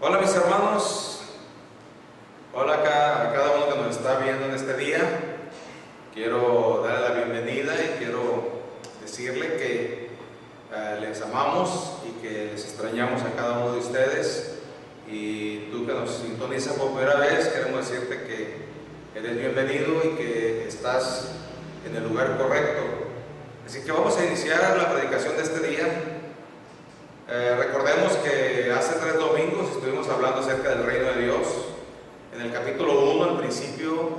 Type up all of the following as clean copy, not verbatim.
Hola mis hermanos, hola a cada uno que nos está viendo en este día. Quiero darle la bienvenida y quiero decirle que les amamos y que les extrañamos a cada uno de ustedes. Y tú que nos sintonizas por primera vez, queremos decirte que eres bienvenido y que estás en el lugar correcto. Así que vamos a iniciar la predicación de este día. Recordemos que hace 3 domingos estuvimos hablando acerca del reino de Dios. En el capítulo 1, al principio,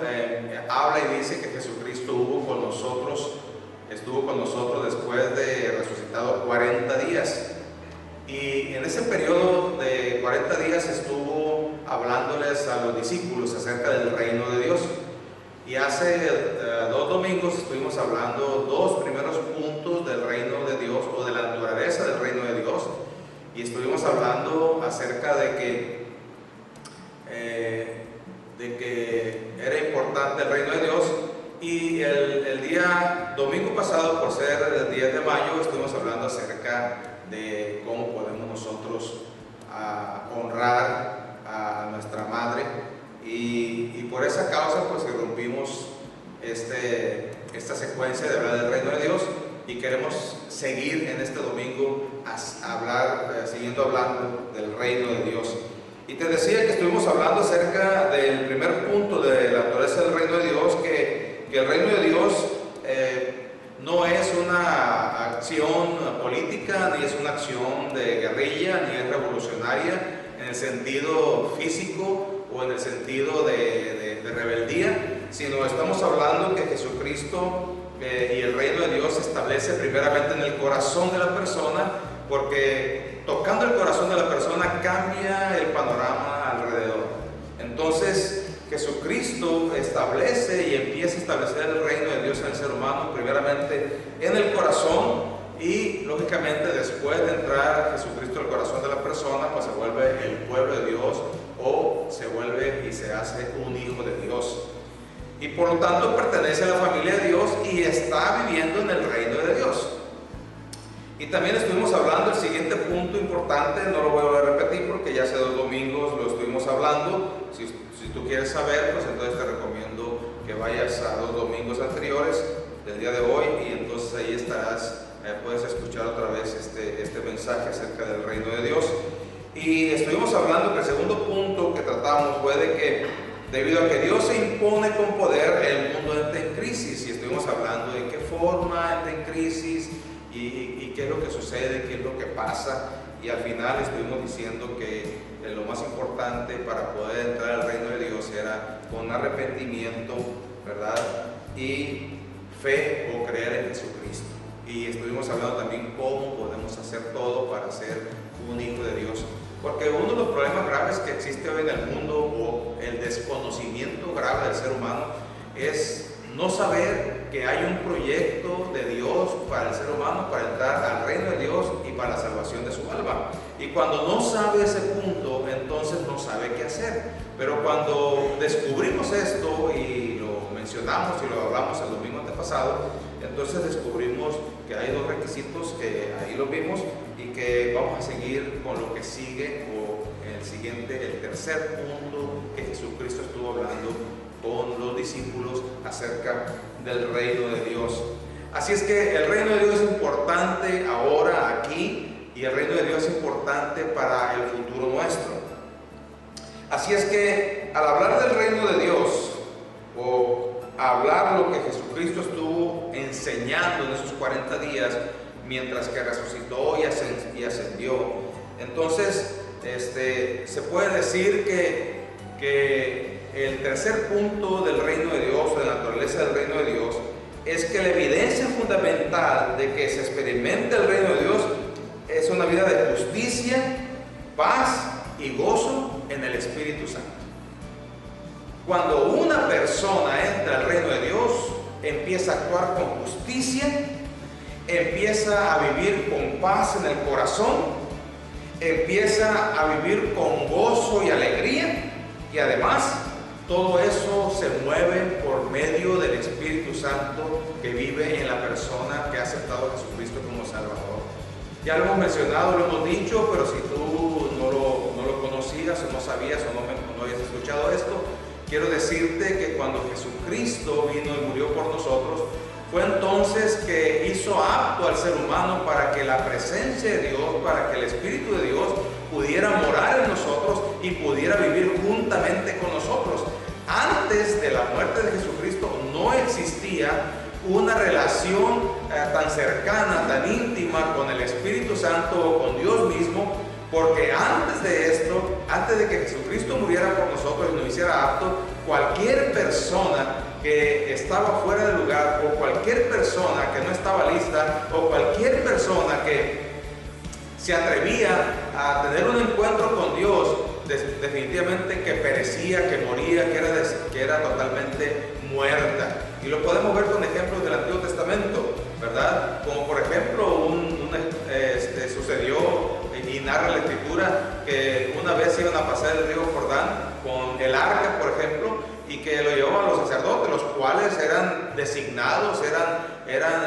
habla y dice que Jesucristo estuvo con nosotros después de resucitado 40 días. Y en ese periodo de 40 días estuvo hablándoles a los discípulos acerca del reino de Dios. Y hace 2 domingos estuvimos hablando 2 primeros puntos del reino de Dios o de la naturaleza del reino de Dios. Y estuvimos hablando acerca de que era importante el reino de Dios. Y el día domingo pasado, por ser el 10 de mayo, estuvimos hablando acerca de cómo podemos nosotros honrar a nuestra madre. Y por esa causa pues irrumpimos esta secuencia de hablar del reino de Dios, y queremos seguir en este domingo siguiendo hablando del reino de Dios. Y te decía que estuvimos hablando acerca del primer punto de la naturaleza del reino de Dios, que el reino de Dios no es una acción política, ni es una acción de guerrilla, ni es revolucionaria en el sentido físico o en el sentido de rebeldía, sino estamos hablando que Jesucristo y el reino de Dios se establece primeramente en el corazón de la persona, porque tocando el corazón de la persona cambia el panorama alrededor. Entonces Jesucristo establece y empieza a establecer el reino de Dios en el ser humano, primeramente en el corazón, y lógicamente después de entrar Jesucristo al corazón de la persona, pues se vuelve el pueblo de Dios, o se vuelve y se hace un hijo de Dios. Y por lo tanto pertenece a la familia de Dios y está viviendo en el reino de Dios. Y también estuvimos hablando el siguiente punto importante, no lo voy a repetir porque ya hace 2 domingos lo estuvimos hablando. Si tú quieres saber, pues entonces te recomiendo que vayas a 2 domingos anteriores del día de hoy, y entonces ahí estarás, puedes escuchar otra vez este mensaje acerca del reino de Dios. Y estuvimos hablando que el segundo punto que tratamos fue de que debido a que Dios se impone con poder, el mundo entra en crisis, y estuvimos hablando de qué forma entra en crisis y qué es lo que sucede, qué es lo que pasa, y al final estuvimos diciendo que lo más importante para poder entrar al reino de Dios era con arrepentimiento, ¿verdad? Y fe o creer en Jesucristo. Y estuvimos hablando también cómo podemos hacer todo para ser un hijo de Dios graves que existe hoy en el mundo, o el desconocimiento grave del ser humano, es no saber que hay un proyecto de Dios para el ser humano, para entrar al reino de Dios y para la salvación de su alma. Y cuando no sabe ese punto, entonces no sabe qué hacer. Pero cuando descubrimos esto, y lo mencionamos y lo hablamos el domingo antepasado, entonces descubrimos que hay dos requisitos que ahí lo vimos, y que vamos a seguir con lo que sigue, o el siguiente, el tercer punto que Jesucristo estuvo hablando con los discípulos acerca del reino de Dios. Así es que el reino de Dios es importante ahora, aquí, y el reino de Dios es importante para el futuro nuestro. Así es que al hablar del reino de Dios, o hablar lo que Jesucristo estuvo enseñando en esos 40 días mientras que resucitó y ascendió, entonces se puede decir que el tercer punto del reino de Dios, de la naturaleza del reino de Dios, es que la evidencia fundamental de que se experimente el reino de Dios es una vida de justicia, paz y gozo en el Espíritu Santo. Cuando una persona entra al reino de Dios, empieza a actuar con justicia, empieza a vivir con paz en el corazón, empieza a vivir con gozo y alegría, y además todo eso se mueve por medio del Espíritu Santo que vive en la persona que ha aceptado a Jesucristo como Salvador. Ya lo hemos mencionado, lo hemos dicho, pero si tú no lo conocías, o no sabías, o no habías escuchado esto, quiero decirte que cuando Jesucristo vino y murió por nosotros, fue entonces que hizo apto al ser humano para que la presencia de Dios, para que el Espíritu de Dios pudiera morar en nosotros y pudiera vivir juntamente con nosotros. Antes de la muerte de Jesucristo no existía una relación tan cercana, tan íntima con el Espíritu Santo o con Dios mismo, porque antes de esto, antes de que Jesucristo muriera por nosotros y nos hiciera apto, cualquier persona que estaba fuera del lugar, o cualquier persona que no estaba lista, o cualquier persona que se atrevía a tener un encuentro con Dios, definitivamente que perecía, que moría, que era totalmente muerta. Y lo podemos ver con ejemplos del Antiguo Testamento, ¿verdad? Como por ejemplo sucedió, y narra la Escritura, que una vez iban a pasar el río Jordán con el arca, por ejemplo, y que lo llevaban los sacerdotes, los cuales eran designados, eran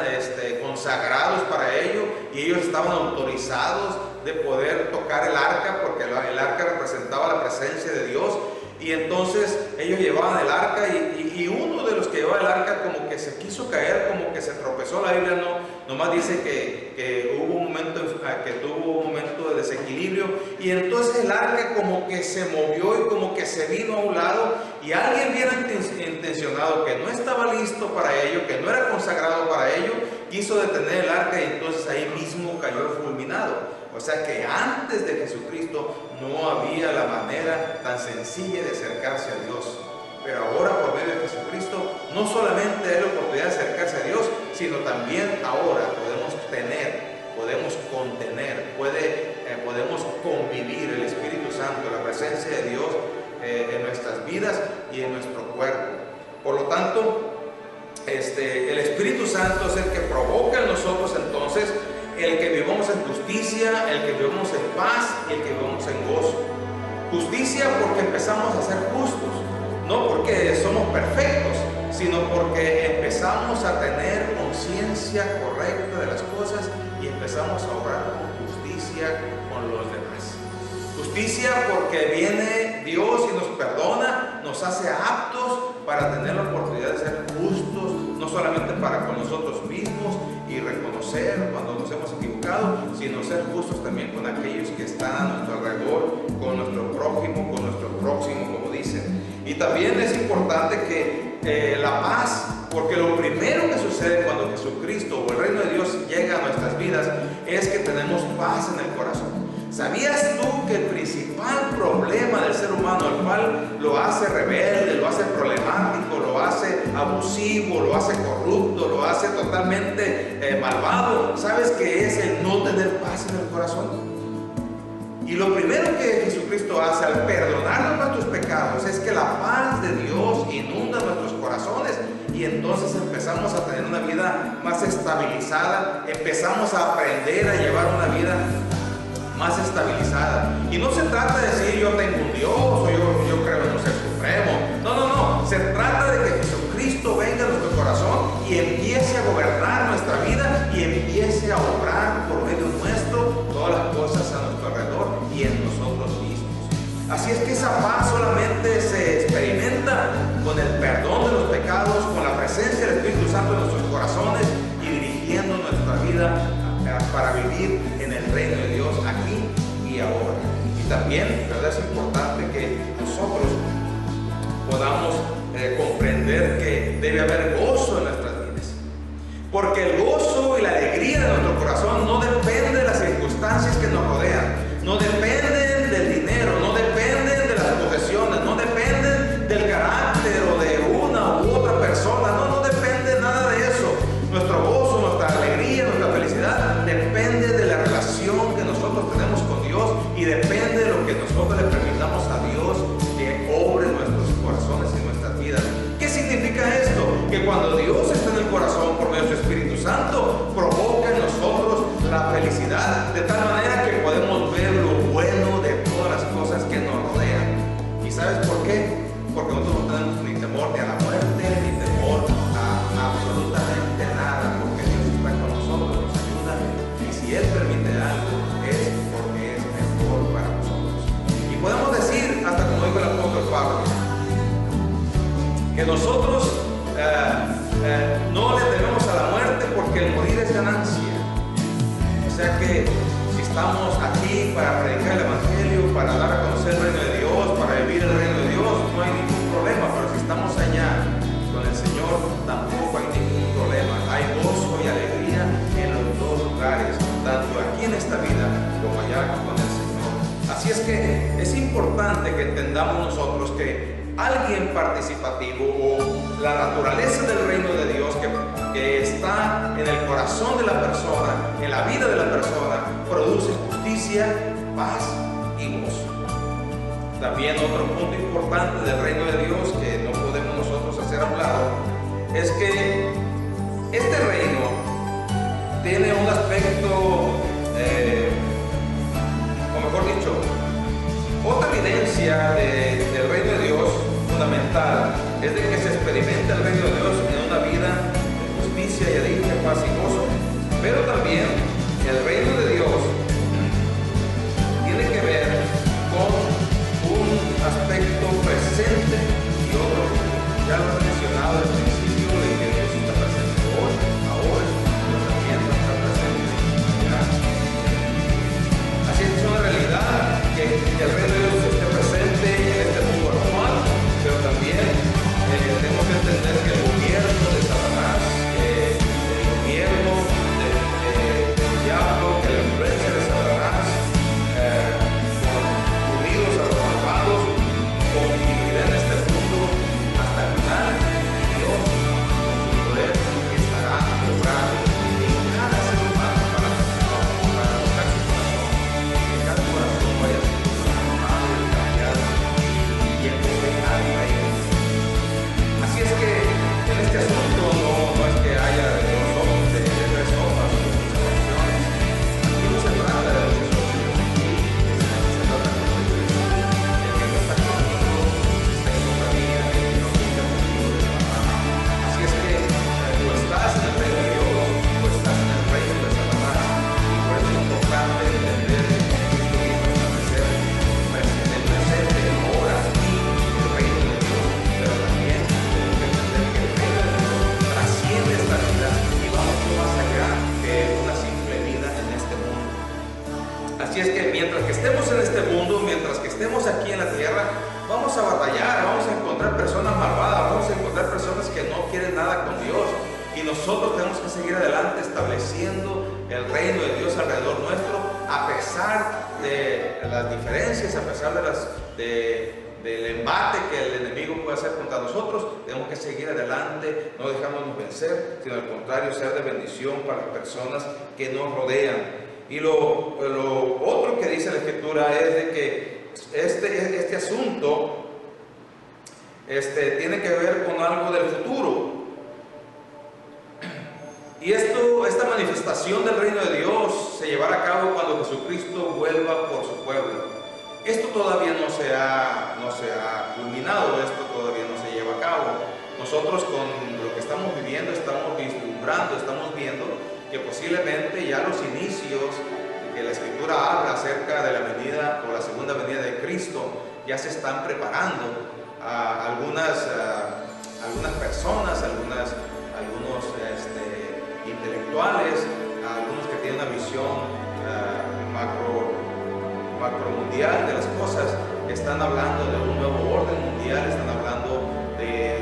consagrados para ello, y ellos estaban autorizados de poder tocar el arca, porque el arca representaba la presencia de Dios. Y entonces ellos llevaban el arca, y uno de los que llevaba el arca como que se quiso caer, como que se tropezó. La Biblia nomás dice que hubo un momento, que tuvo un momento de desequilibrio, y entonces el arca como que se movió y como que se vino a un lado, y alguien bien intencionado, que no estaba listo para ello, que no era consagrado para ello, quiso detener el arca, y entonces ahí mismo cayó fulminado. O sea que antes de Jesucristo no había la manera tan sencilla de acercarse a Dios. Pero ahora, por medio de Jesucristo, no solamente hay la oportunidad de acercarse a Dios, sino también ahora podemos contener, podemos convivir el Espíritu Santo, la presencia de Dios en nuestras vidas y en nuestro cuerpo. Por lo tanto, el Espíritu Santo es el que provoca en nosotros entonces el que vivamos en justicia, el que vivamos en paz y el que vivamos en gozo. Justicia porque empezamos a ser justos, no porque somos perfectos, sino porque empezamos a tener conciencia correcta de las cosas y empezamos a obrar con justicia con los demás. Justicia porque viene Dios y nos perdona, nos hace aptos para tener la oportunidad de ser justos, no solamente para con nosotros mismos y reconocer cuando nos hemos equivocado, sino ser justos también con aquellos que están a nuestro alrededor, con nuestro prójimo, con nuestro próximo, como dicen. Y también es importante que la paz, porque lo primero que sucede cuando Jesucristo o el reino de Dios llega a nuestras vidas es que tenemos paz en el corazón. ¿Sabías tú que el principal problema del ser humano, el cual lo hace rebelde, lo hace problemático, lo hace abusivo, lo hace corrupto, lo hace totalmente malvado, sabes que es el no tener paz en el corazón? Y lo primero que Jesucristo hace al perdonarnos nuestros pecados es que la paz de Dios inunda nuestros corazones y entonces empezamos a tener una vida más estabilizada, empezamos a aprender a llevar una vida más estabilizada. Y no se trata de decir yo tengo un Dios o yo creo en un ser supremo. No. Se trata de que Jesucristo venga a nuestro corazón y empiece a gobernar nuestra vida y empiece a obrar por medio nuestro todas las cosas a nuestro alrededor y en nosotros mismos. Así es que esa paz solamente se experimenta con el perdón de los pecados, con la presencia del Espíritu Santo en nuestros corazones y dirigiendo nuestra vida para vivir en el reino de Dios aquí y ahora. Y también, ¿verdad?, es importante que nosotros podamos comprender que debe haber gozo en nuestras vidas, porque el gozo y la alegría de nuestro corazón no dependen de las circunstancias que nos rodean, no dependen del dinero, no dependen de las posesiones, no dependen del carácter o de una u otra persona, no depende nada de eso. Nuestro gozo, nuestra alegría, nuestra felicidad depende de la relación que nosotros tenemos con Dios y depende de lo que nosotros le permitamos a Dios que obre en nuestros corazones y nuestras vidas. ¿Qué significa esto? Que cuando Dios está en el corazón por medio de su Espíritu Santo, provoca en nosotros la felicidad, de tal manera que podemos ver lo bueno de todas las cosas que nos rodean. ¿Y sabes por qué? Porque nosotros no tenemos ni temor ni a la muerte, ni temor a absolutamente nada, porque Dios está con nosotros, nos ayuda, y si Él permite algo, es porque es mejor para nosotros. Y podemos decir, hasta como dijo el apóstol Pablo, que nosotros no le tememos a la muerte porque el morir es ganancia. O sea que si estamos aquí para predicar el Evangelio, para dar a conocer el reino de Dios, para vivir el reino de Dios, no hay ningún problema. Pero si estamos allá con el Señor, tampoco hay ningún problema. Hay gozo y alegría en los dos lugares, tanto aquí en esta vida como allá con el Señor. Así es que es importante que entendamos nosotros que alguien participativo o la naturaleza del reino de Dios que está en el corazón de la persona, en la vida de la persona, produce justicia, paz y gozo. También otro punto importante del reino de Dios que no podemos nosotros hacer a un lado es que este reino tiene un aspecto, o mejor dicho, otra evidencia del reino de Dios fundamental es de que se experimenta el reino de Dios en una vida de justicia y alegría, paz y gozo. Pero también el reino de Dios tiene que ver con un aspecto presente y otro, ya lo he mencionado al principio, de que Dios está presente hoy, ahora, pero también va a estar presente mañana. Así es una realidad que el reino de Dios esté presente en este mundo actual, pero también tenemos que entender que el gobierno de Satanás, el gobierno del diablo, que la influencia de Satanás, unidos a los malvados, convivirán en este mundo hasta el final. Dios, con su poder, estará obrando en cada ser humano para tocar su corazón, que cada corazón vaya a ser transformado y cambiado y empezar a reír. Así es que en este asunto no es que haya de tres hojas o muchas opciones. Aquí no se trata de muchas opciones, se trata de el que no está conmigo está en contra mía, el que no está conmigo es Satanás. Así es que tú estás en el reino de Dios, tú estás en el reino de Satanás, y por eso es importante entender que Cristo vino a establecer el presente, ahora, aquí, el reino de Dios, pero también tenemos que entender que el reino de Dios trasciende esta vida y va mucho más allá que una simple vida en este mundo. Así es que mientras que estemos en este mundo, mientras que estemos aquí en la tierra, vamos a batallar, vamos a encontrar personas malvadas, vamos a encontrar personas que no quieren nada con Dios. Y nosotros tenemos que seguir adelante estableciendo el reino de Dios alrededor nuestro, a pesar de las diferencias, a pesar del embate que el enemigo puede hacer contra nosotros. Tenemos que seguir adelante, no dejarnos vencer, sino al contrario, ser de bendición para las personas que nos rodean. Y lo otro que dice la Escritura Escritura es de que este asunto tiene que ver con algo del futuro. Y esta manifestación del reino de Dios se llevará a cabo cuando Jesucristo vuelva por su pueblo. Esto todavía no se ha culminado, esto todavía no se lleva a cabo. Nosotros con lo que estamos viviendo, estamos vislumbrando, estamos viendo que posiblemente ya los inicios que la Escritura habla acerca de la venida o la segunda venida de Cristo ya se están preparando. Algunas personas, algunos intelectuales, algunos que tienen una visión macromundial de las cosas, están hablando de un nuevo orden mundial, están hablando de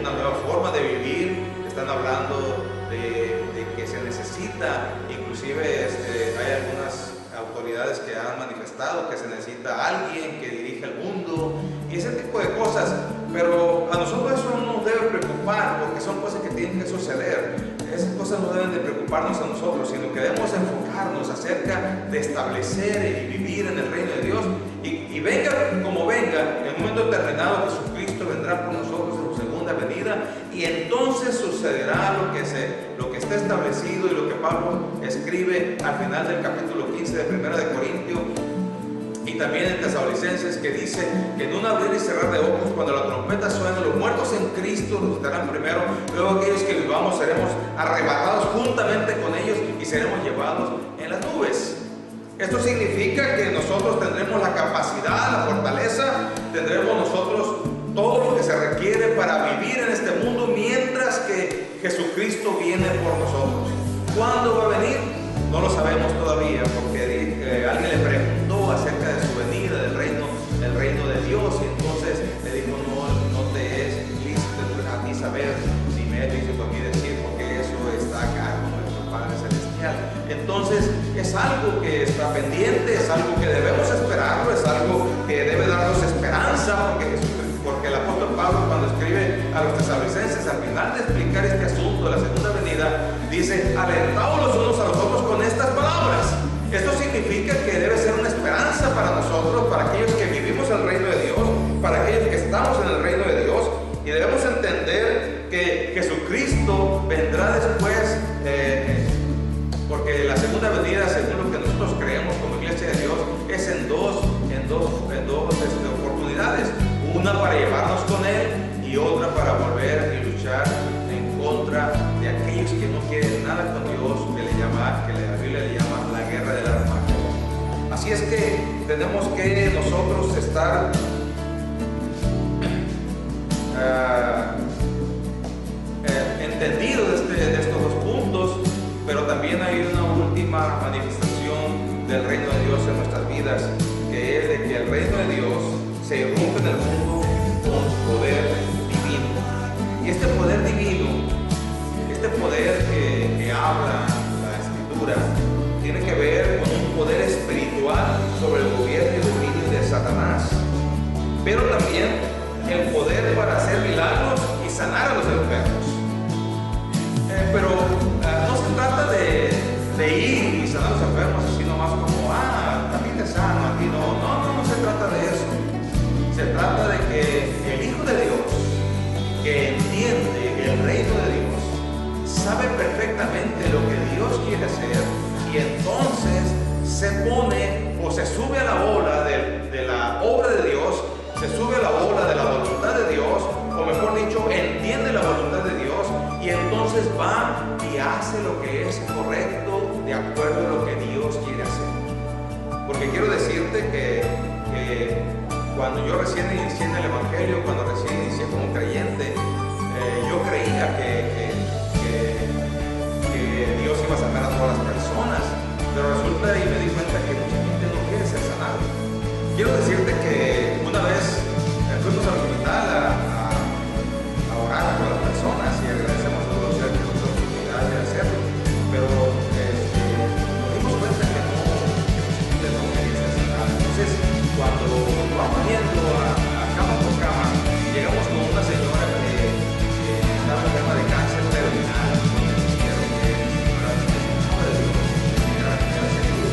una nueva forma de vivir, están hablando de que se necesita, inclusive hay algunas autoridades que han manifestado que se necesita alguien que dirija el mundo y ese tipo de cosas, pero a nosotros eso no nos debe preocupar porque son cosas que tienen que suceder. Esas cosas no deben de preocuparnos a nosotros, sino que debemos enfocarnos acerca de establecer y vivir en el reino de Dios y venga como venga, en un momento determinado Jesucristo vendrá por nosotros en su segunda venida y entonces sucederá lo que está establecido y lo que Pablo escribe al final del capítulo 15 de 1 de Corintios y también en Tesalonicenses, que dice que en un abrir y cerrar de ojos, cuando la trompeta suene, los muertos en Cristo resucitarán primero, luego aquellos que vivamos seremos arrebatados juntamente con ellos y seremos llevados en las nubes. Esto significa que nosotros tendremos la capacidad, la fortaleza, tendremos nosotros todo lo que se requiere para vivir en este mundo mientras que Jesucristo viene por nosotros. ¿Cuándo va a venir? No lo sabemos todavía, porque alguien le preguntó acerca de su venida, del reino de Dios, y entonces le dijo, no te es lícito a ti saber, ni me es lícito a mí decir, porque eso está acá con nuestro Padre Celestial. Entonces es algo que está pendiente, es algo que debemos esperarlo, es algo que debe darnos esperanza, porque el apóstol Pablo, cuando escribe a los tesalonicenses, al final de explicar este asunto de la segunda venida, dice, alentaos los unos a los otros con estas palabras. Esto significa que debe ser una esperanza para nosotros, para aquellos que vivimos el reino de Dios, para aquellos que estamos en el reino de Dios, y debemos entender que Jesucristo vendrá después, porque la segunda venida, según lo que nosotros creemos como iglesia de Dios, es en dos oportunidades. Una para llevarnos con Él y otra para volver y luchar en contra de aquellos que no quieren nada con Dios, que la Biblia le llama la guerra del Armagedón. Así es que tenemos que nosotros estar entendidos de estos dos puntos, pero también hay una última manifestación del reino de Dios en nuestras vidas, que es de que el reino de Dios se irrumpe en el mundo con poder divino. Y este poder divino, este poder que habla la Escritura, tiene que ver con un poder espiritual sobre el gobierno y dominio de Satanás, pero también el poder para hacer milagros y sanar a los enfermos. Pero no se trata de ir y sanar a los enfermos así nomás como, a ti te sano, a ti no se trata de eso. Se trata de que el Hijo de Dios, que entiende el reino de Dios, sabe perfectamente lo que Dios quiere hacer y entonces se pone o se sube a la ola de la obra de Dios, se sube a la ola de la voluntad de Dios, o mejor dicho, entiende la voluntad de Dios y entonces va y hace lo que es correcto de acuerdo a lo que Dios quiere hacer. Porque quiero decirte que cuando yo recién inicié en el Evangelio, cuando recién inicié como creyente, yo creía que Dios iba a sanar a todas las personas, pero resulta y me di cuenta que mucha gente no quiere ser sanada. Quiero decirte que una vez fuimos al hospital a orar por las personas y agradecemos a Dios que nos dio la oportunidad de hacerlo, pero nos dimos cuenta que mucha gente no quería ser sanada. Entonces, cuando vamos yendo a cama por cama, llegamos con una señora que estaba enferma de cáncer terminal, y me dijeron que era de Dios, era de Dios.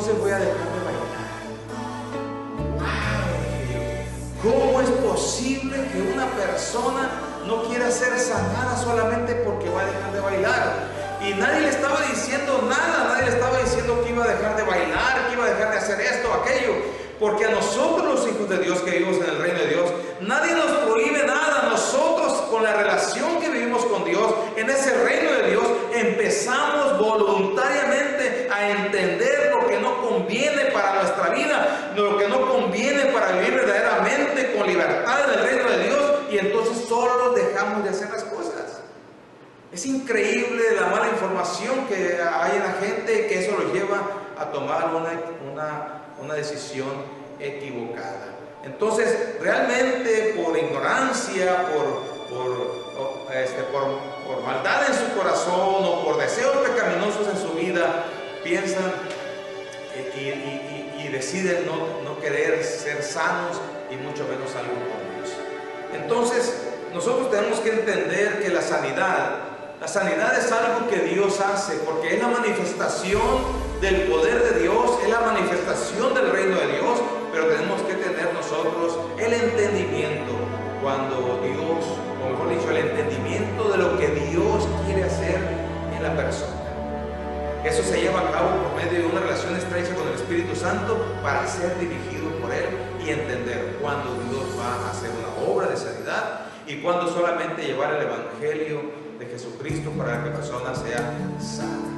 entonces voy a dejar de bailar. ¿Cómo es posible que una persona no quiera ser sanada solamente porque va a dejar de bailar? Y nadie le estaba diciendo nada, nadie le estaba diciendo que iba a dejar de bailar, que iba a dejar de hacer esto o aquello. Porque a nosotros los hijos de Dios que vivimos en el reino de Dios, nadie nos prohíbe nada. Nosotros, con la relación que vivimos con Dios, en ese reino de Dios, empezamos voluntariamente a entender lo que no conviene para nuestra vida, lo que no conviene para vivir verdaderamente con libertad en el reino de Dios, y entonces solo dejamos de hacer las cosas. Es increíble la mala información que hay en la gente, que eso los lleva a tomar una decisión equivocada. Entonces, realmente por ignorancia, por maldad en su corazón o por deseos pecaminosos en su vida, piensan y deciden no querer ser sanos y mucho menos algo con Dios. Entonces, nosotros tenemos que entender que la sanidad es algo que Dios hace, porque es la manifestación del poder de Dios, es la manifestación del reino de Dios, pero tenemos que tener nosotros el entendimiento cuando Dios, o mejor dicho, el entendimiento de lo que Dios quiere hacer en la persona. Eso se lleva a cabo por medio de una relación estrecha con el Espíritu Santo para ser dirigido por Él y entender cuándo Dios va a hacer una obra de sanidad y cuándo solamente llevar el Evangelio de Jesucristo para que la persona sea sana.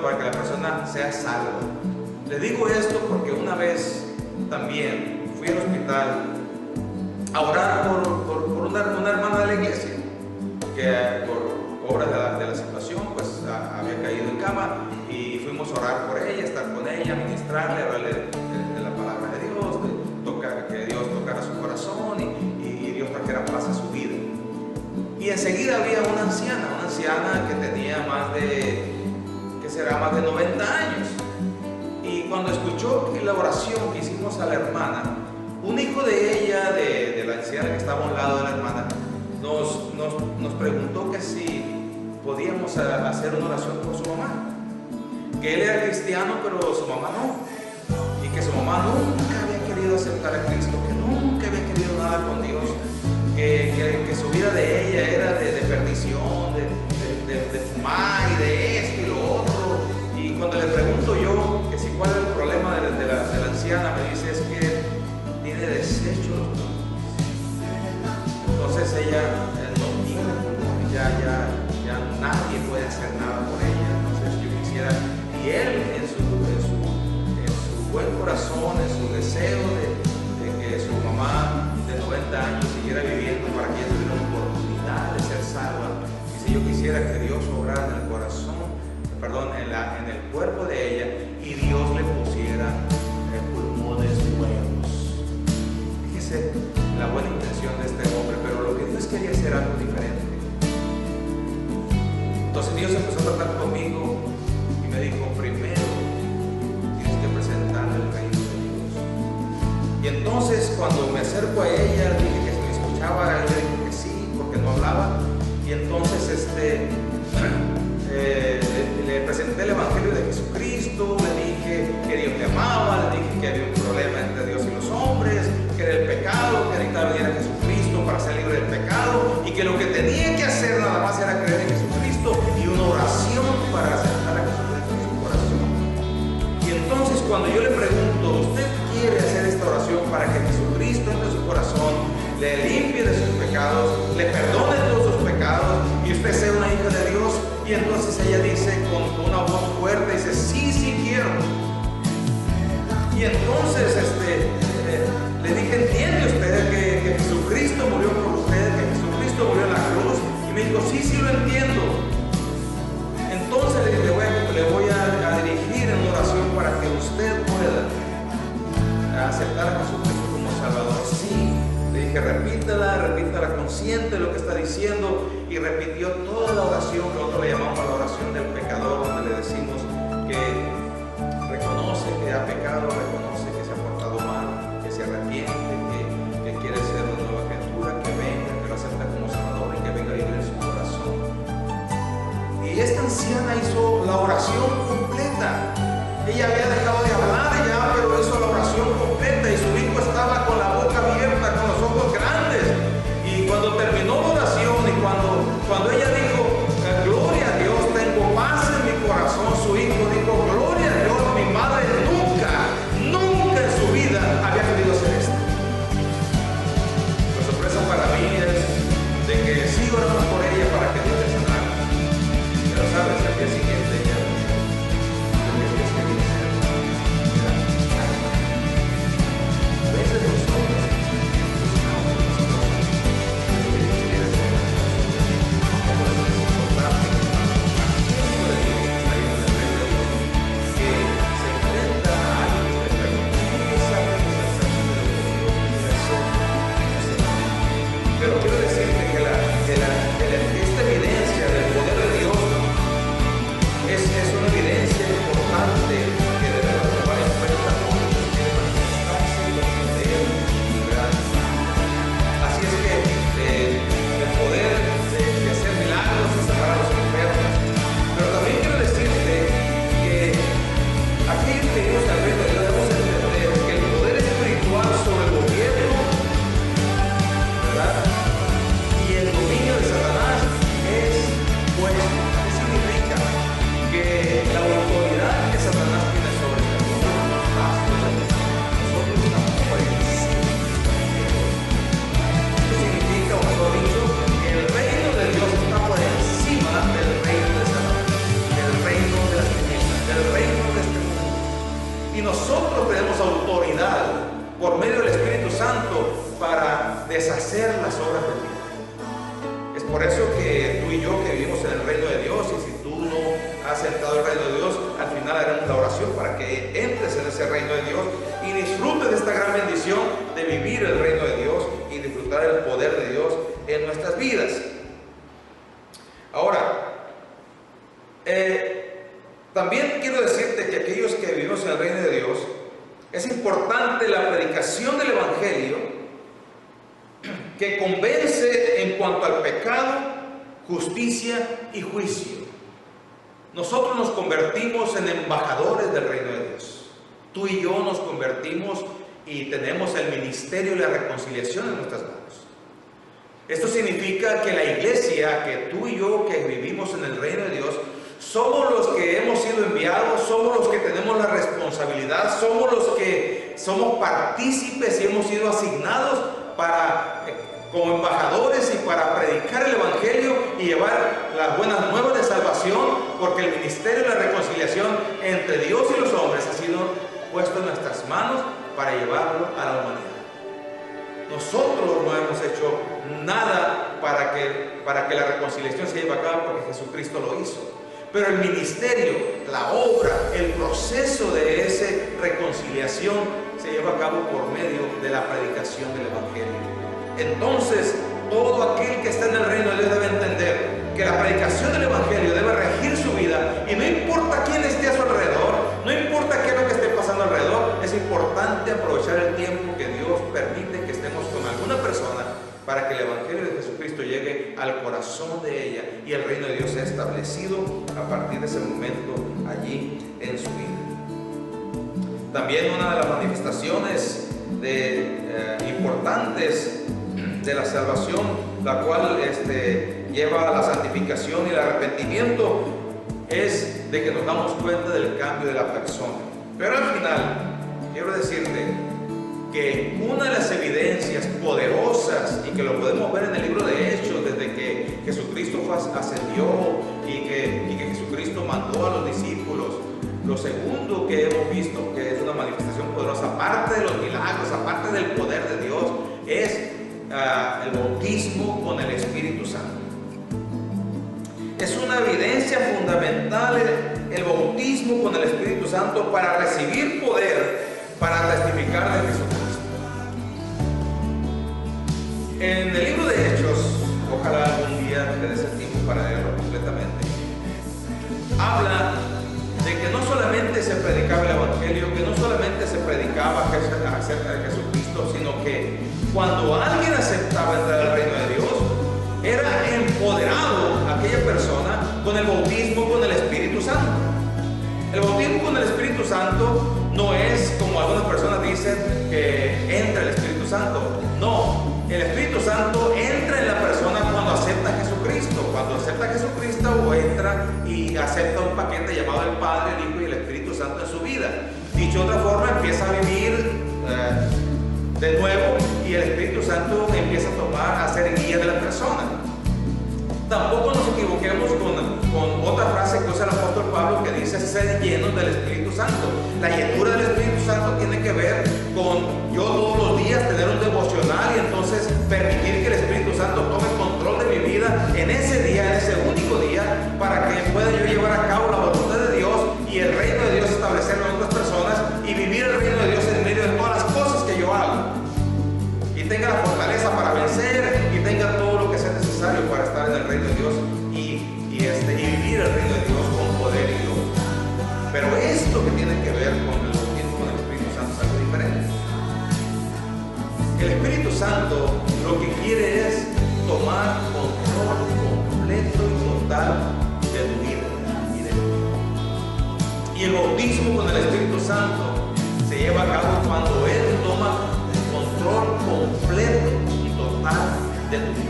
Para que la persona sea salva. Le digo esto porque una vez también fui al hospital a orar por una hermana de la iglesia que por obra de la situación pues había caído en cama, y fuimos a orar por ella, estar con ella, ministrarle, hablarle de la palabra de Dios, que Dios tocara su corazón y Dios trajera paz a su vida. Y enseguida había una anciana que tenía más de 90 años. Y cuando escuchó la oración que hicimos a la hermana, un hijo de ella, de la anciana que estaba a un lado de la hermana, nos preguntó que si podíamos hacer una oración por su mamá, que él era cristiano pero su mamá no, y que su mamá nunca había querido aceptar a Cristo, que nunca había querido nada con Dios, que su vida de ella era de perdición, de fumar y de esto y lo otro. Y cuando le pregunto yo que si cuál es el problema de la anciana, me dice es que tiene desecho los pulmones. Entonces ella no tiene pulmones, ya nadie puede hacer nada por ella. Entonces yo quisiera, y él en su buen corazón, en su deseo de que su mamá de 90 años siguiera viviendo para que ella tuviera una oportunidad de ser salva, dice, yo quisiera que Dios obrara en el corazón, en el cuerpo de ella, y Dios le pusiera pulmones nuevos. Fíjese la buena intención de este hombre, pero lo que Dios quería hacer algo diferente. Entonces Dios empezó a tratar conmigo y me dijo, primero tienes que presentar el reino de Dios. Y entonces cuando me acerco a ella, le dije que si me escuchaba, ella dijo que sí, porque no hablaba. Y entonces le presenté el Evangelio de Jesucristo, le dije que Dios le amaba, le dije que había un problema entre Dios y los hombres, que era el pecado, que necesitaba venir a Jesucristo para ser libre del pecado, y que lo que tenía que hacer nada más era creer en Jesucristo y una oración para aceptar a Jesucristo en su corazón. Y entonces cuando yo le pregunto, ¿usted quiere hacer esta oración para que Jesucristo entre en su corazón, le limpie de sus pecados, le perdone todos sus pecados y usted sea una hija de Dios? Y entonces ella dice con una voz fuerte, dice, sí quiero. Y entonces le dije, ¿entiende usted que Jesucristo murió por usted, que Jesucristo murió en la cruz? Y me dijo, sí lo entiendo. Entonces le dije, bueno, le voy a dirigir en oración para que usted pueda aceptar a Jesucristo como Salvador. Sí. Le dije, repítala consciente de lo que está diciendo, y repitió toda la oración que nosotros le llamamos la oración del pecador, donde le decimos que reconoce que ha pecado, reconoce que se ha portado mal, que se arrepiente, que quiere ser una nueva criatura, que venga, que lo acepta como Salvador y que venga a vivir en su corazón. Y esta anciana hizo la oración completa. Ella había Y nosotros tenemos autoridad por medio del Espíritu Santo para deshacer las obras del diablo. Es por eso que tú y yo que vivimos en el reino de Dios, y si tú no has entrado al reino de Dios, al final haremos la oración para que entres en ese reino de Dios y disfrutes de esta gran bendición de vivir el reino de Dios y disfrutar el poder de Dios en nuestras vidas. Ahora, también quiero decirte que aquellos que vivimos en el reino de Dios, es importante la predicación del Evangelio, que convence en cuanto al pecado, justicia y juicio. Nosotros nos convertimos en embajadores del reino de Dios. Tú y yo nos convertimos y tenemos el ministerio de la reconciliación en nuestras manos. Esto significa que la iglesia, que tú y yo que vivimos en el reino de Dios, somos los que hemos sido enviados, somos los que tenemos la responsabilidad, somos los que somos partícipes y hemos sido asignados para, como embajadores, y para predicar el Evangelio y llevar las buenas nuevas de salvación, porque el ministerio de la reconciliación entre Dios y los hombres ha sido puesto en nuestras manos para llevarlo a la humanidad. Nosotros no hemos hecho nada para que la reconciliación se lleve a cabo, porque Jesucristo lo hizo. Pero el ministerio, la obra, el proceso de esa reconciliación se lleva a cabo por medio de la predicación del Evangelio. Entonces, todo aquel que está en el reino de Dios debe entender que la predicación del Evangelio debe regir su vida, y no importa quién esté a su alrededor, no importa qué es lo que esté pasando alrededor, es importante aprovechar el tiempo que Dios permite que estemos con alguna persona para que el Evangelio de Jesucristo llegue al corazón de ella y el reino de Dios sea establecido a partir de ese momento allí en su vida. También una de las manifestaciones importantes de la salvación, la cual lleva a la santificación y el arrepentimiento, es de que nos damos cuenta del cambio de la persona. Pero al final, quiero decirte que una de las evidencias poderosas, y que lo podemos ver en el libro de Hechos, desde que Jesucristo ascendió y que Jesucristo mandó a los discípulos, lo segundo que hemos visto que es una manifestación poderosa, aparte de los milagros, aparte del poder de Dios, es el bautismo con el Espíritu Santo. Es una evidencia fundamental el bautismo con el Espíritu Santo para recibir poder para testificar de Jesucristo. En el libro de Hechos, ojalá algún día te des el tiempo para leerlo completamente, habla de que no solamente se predicaba el Evangelio, que no solamente se predicaba acerca de Jesucristo, sino que cuando alguien aceptaba entrar al reino de Dios, era empoderado aquella persona con el bautismo con el Espíritu Santo. El bautismo con el Espíritu Santo no es como algunas personas dicen que entra el Espíritu Santo. No, el Espíritu Santo entra en la persona cuando acepta a Jesucristo. Cuando acepta a Jesucristo, o entra y acepta un paquete llamado el Padre, el Hijo y el Espíritu Santo en su vida. Dicho de otra forma, empieza a vivir de nuevo, y el Espíritu Santo empieza a ser guía de la persona. Tampoco nos equivoquemos con otra frase que usa el apóstol Pablo, que dice ser llenos del Espíritu Santo. La llenura del Espíritu Santo tiene que ver con yo todos los días tener un devocional y entonces permitir que el Espíritu Santo tome control de mi vida en ese día, en ese único día, para que pueda yo llevar a cabo la voluntad de Dios y el reino de Dios establecerlo en otras personas, y vivir el reino de Dios en medio de todas las cosas que yo hago, y tenga la fortaleza para vencer y tenga todo lo que sea necesario para estar en el reino de Dios y vivir el reino de Dios con poder y gloria. Pero esto que tiene que ver con el bautismo con el Espíritu Santo es algo diferente. El Espíritu Santo lo que quiere es tomar control completo y total de tu vida y de tu vida. Y el bautismo con el Espíritu Santo se lleva a cabo cuando Él toma control completo y total de tu vida.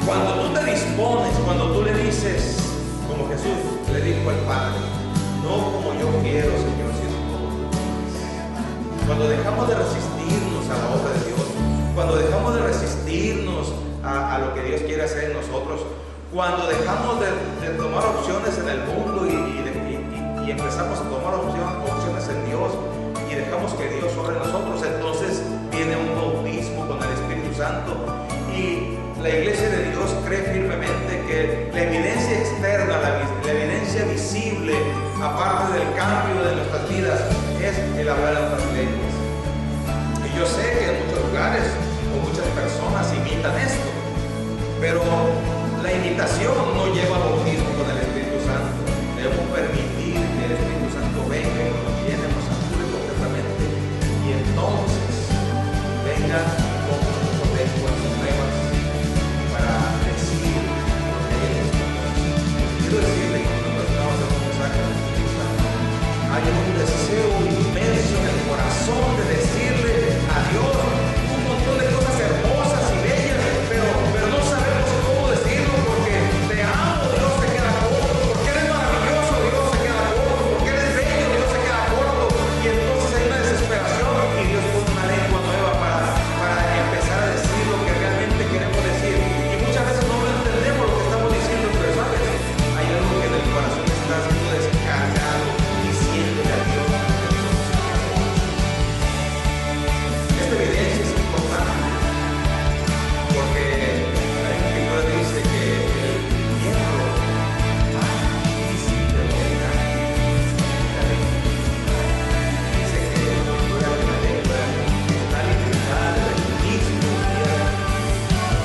Cuando tú te dispones, cuando tú le dices, como Jesús le dijo al Padre, no como yo quiero, Señor, sino como tú quieres. Cuando dejamos de resistirnos a la obra de Dios, cuando dejamos de resistirnos a lo que Dios quiere hacer en nosotros, cuando dejamos de tomar opciones en el mundo y empezamos a tomar opciones el hablar en otras lenguas. Y yo sé que en muchos lugares o muchas personas imitan esto, pero la imitación no lleva al bautismo con el Espíritu Santo. Debemos permitir que el Espíritu Santo venga y nos llene, nos sacude completamente, y entonces venga con nosotros lenguas nuevas para decir lo que hay en nuestro corazón. Quiero decirle que cuando estamos en un mensaje del Espíritu Santo, hay un deseo inmenso en el corazón de decirle a Dios un montón de cosas hermosas y bellas, pero no sabemos cómo decirlo, porque te amo, Dios se queda corto, porque eres maravilloso, Dios se queda corto, porque eres bello, Dios se queda corto, y entonces hay una desesperación y Dios pone una lengua nueva para empezar a decir lo que realmente queremos decir, y muchas veces no entendemos lo que estamos diciendo, pero sabes, hay algo que en el corazón está siendo descargado, diciéndole a Dios que nosotros queremos. Esta evidencia es importante, porque la Escritura dice que el miembro más visible de la lengua dice que fuera de la lengua está libertad del mismo día.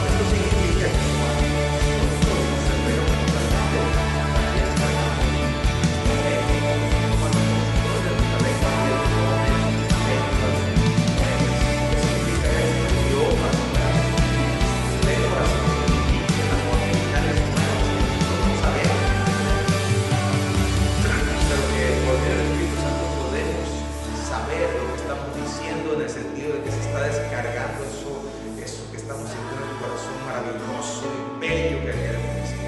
Esto significa que cuando nosotros nos entregamos totalmente a esta lengua, cuando nosotros de nuestra lengua Dios pone lenguas nuevas, ¿qué significa esto? Idiomas nuevos, lenguas indígenas o americanas nuevas que nosotros no sabemos, pero que por medio del Espíritu Santo podemos saber lo que estamos diciendo, en el sentido de que se está descargando eso que estamos sintiendo en el corazón maravilloso y bello que queremos decir.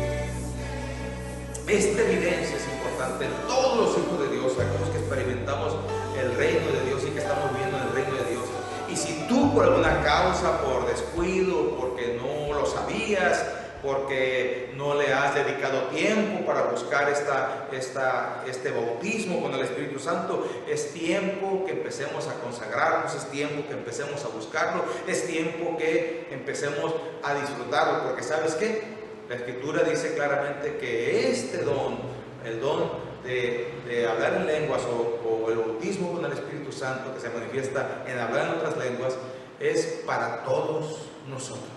Esta evidencia es importante en todos los hijos de Dios, aquellos que experimentamos el reino de Dios y que estamos viviendo en el reino de Dios. Y si tú por alguna causa, por descuido, porque no lo sabías, porque no le has dedicado tiempo para buscar este bautismo con el Espíritu Santo, es tiempo que empecemos a consagrarnos, es tiempo que empecemos a buscarlo, es tiempo que empecemos a disfrutarlo, porque ¿sabes qué? La Escritura dice claramente que este don, el don de hablar en lenguas o el bautismo con el Espíritu Santo que se manifiesta en hablar en otras lenguas, es para todos nosotros,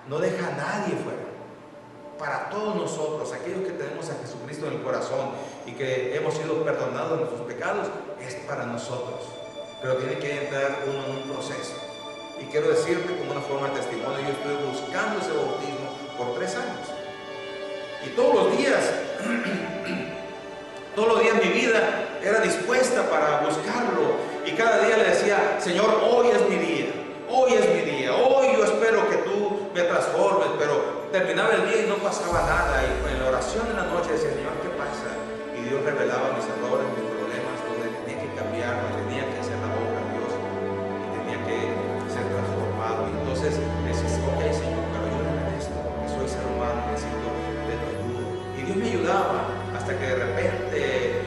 no deja a nadie fuera, para todos nosotros, aquellos que tenemos a Jesucristo en el corazón y que hemos sido perdonados de nuestros pecados, es para nosotros, pero tiene que entrar uno en un proceso. Y quiero decirte como una forma de testimonio, yo estuve buscando ese bautismo por 3 años. Y todos los días mi vida era dispuesta para buscarlo. Y cada día le decía, Señor, hoy es mi día, hoy es mi día, hoy yo espero que tú me transformes. Pero terminaba el día y no pasaba nada. Y en la oración en la noche decía, Señor, ¿qué pasa? Y Dios revelaba mis errores, mis problemas, donde tenía que cambiar, donde tenía que hacer la obra de Dios y tenía que ser transformado. Y entonces decís, ok, Señor, pero ayúdame en esto, porque soy ser humano, necesito de tu ayuda. Y Dios me ayudaba hasta que de repente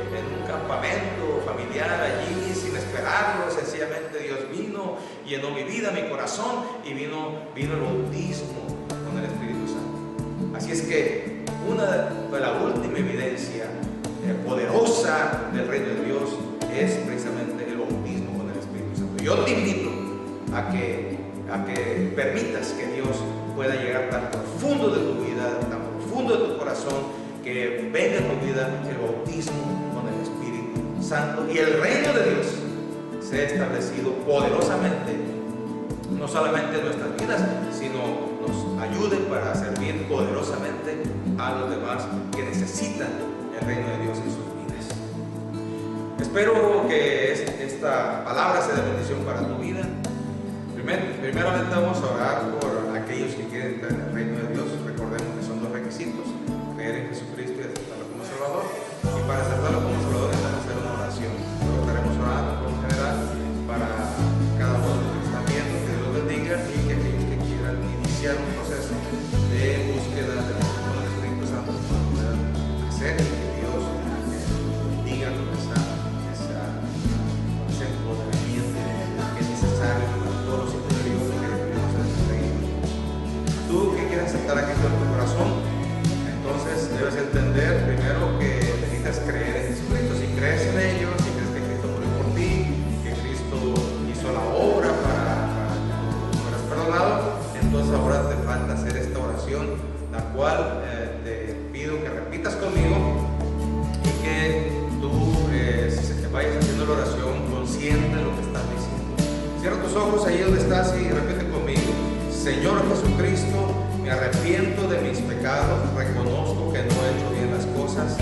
en un campamento familiar allí, sin esperarlo, sencillamente Dios vino, llenó mi vida, mi corazón, y vino el bautismo con el Espíritu Santo. Así es que la última evidencia poderosa del reino de Dios es precisamente el bautismo con el Espíritu Santo. Yo te invito a que permitas que Dios pueda llegar tan profundo de tu vida, tan profundo de tu corazón, que venga en tu vida el bautismo con el Espíritu Santo y el reino de Dios sea establecido poderosamente, no solamente en nuestras vidas, sino nos ayude para servir poderosamente a los demás que necesitan el reino de Dios en sus vidas. Espero que esta palabra sea de bendición para tu vida. Primeramente vamos a orar por aquellos que quieren entrar en el reino de Dios. Recordemos que son 2 requisitos: creer en Jesucristo y aceptarlo como Salvador. Y para aceptarlo como Salvador necesitamos hacer una oración. Luego estaremos orando por lo general para cada uno de los que están viendo, que Dios los bendiga, y que aquellos que quieran iniciar un proceso de búsqueda del Espíritu Santo puedan hacer, y que Dios bendiga con ese empoderamiento que es necesario para todos los hijos de Dios que queremos en este reino. Tú que quieres aceptar a Cristo en tu corazón, Señor Jesucristo, me arrepiento de mis pecados, reconozco que no he hecho bien las cosas,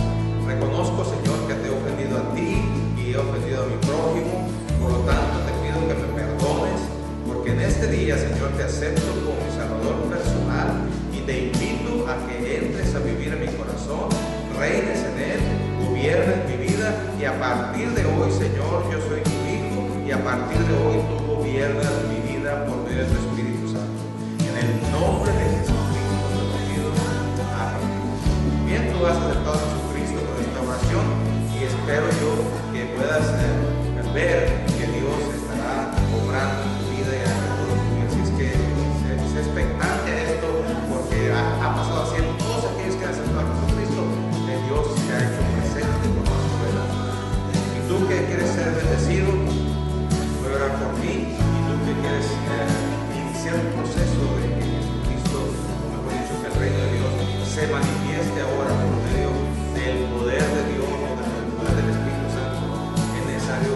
reconozco, Señor, que te he ofendido a ti y he ofendido a mi prójimo, por lo tanto te pido que me perdones, porque en este día, Señor, te acepto como mi Salvador personal y te invito a que entres a vivir en mi corazón, reines en él, gobiernes mi vida y a partir de hoy, Señor, yo soy tu hijo y a partir de hoy tú gobiernas mi vida por medio de tu Espíritu Santo. En el nombre de Jesucristo te lo pido. Amén. Bien, tú has aceptado a Jesucristo con esta oración y espero yo que puedas ver que Dios estará obrando en tu vida y en todo tu vida. Así es que sé expectante de esto, porque ha pasado así en todos aquellos que han aceptado a Jesucristo, que Dios se ha hecho presente con nuestra vida. Y tú que quieres ser bendecido, voy a orar por ti. Y tú que quieres iniciar un proceso de que Jesucristo, o mejor dicho, que el reino de Dios se manifieste ahora por medio del poder de Dios o del poder del Espíritu Santo, es necesario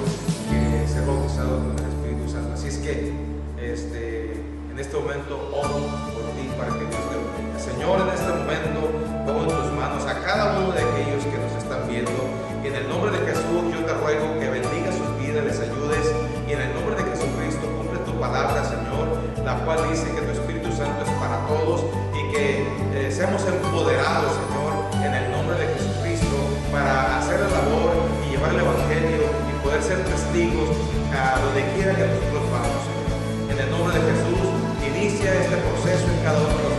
que ser bautizado con el Espíritu Santo. Así es que en este momento oro por ti para que Dios te bendiga. Señor, en este momento pongo en tus manos a cada uno de aquellos que nos están viendo y en el nombre de Jesús yo te ruego que bendiga sus vidas, les ayudes y en el nombre de Jesucristo cumple tu palabra, Señor, la cual dice que tu Espíritu Santo es para todos y que seamos empoderados, Señor, en el nombre de Jesucristo para hacer la labor y llevar el Evangelio y poder ser testigos a donde quiera que nosotros vamos, Señor. En el nombre de Jesús, inicia este proceso en cada uno de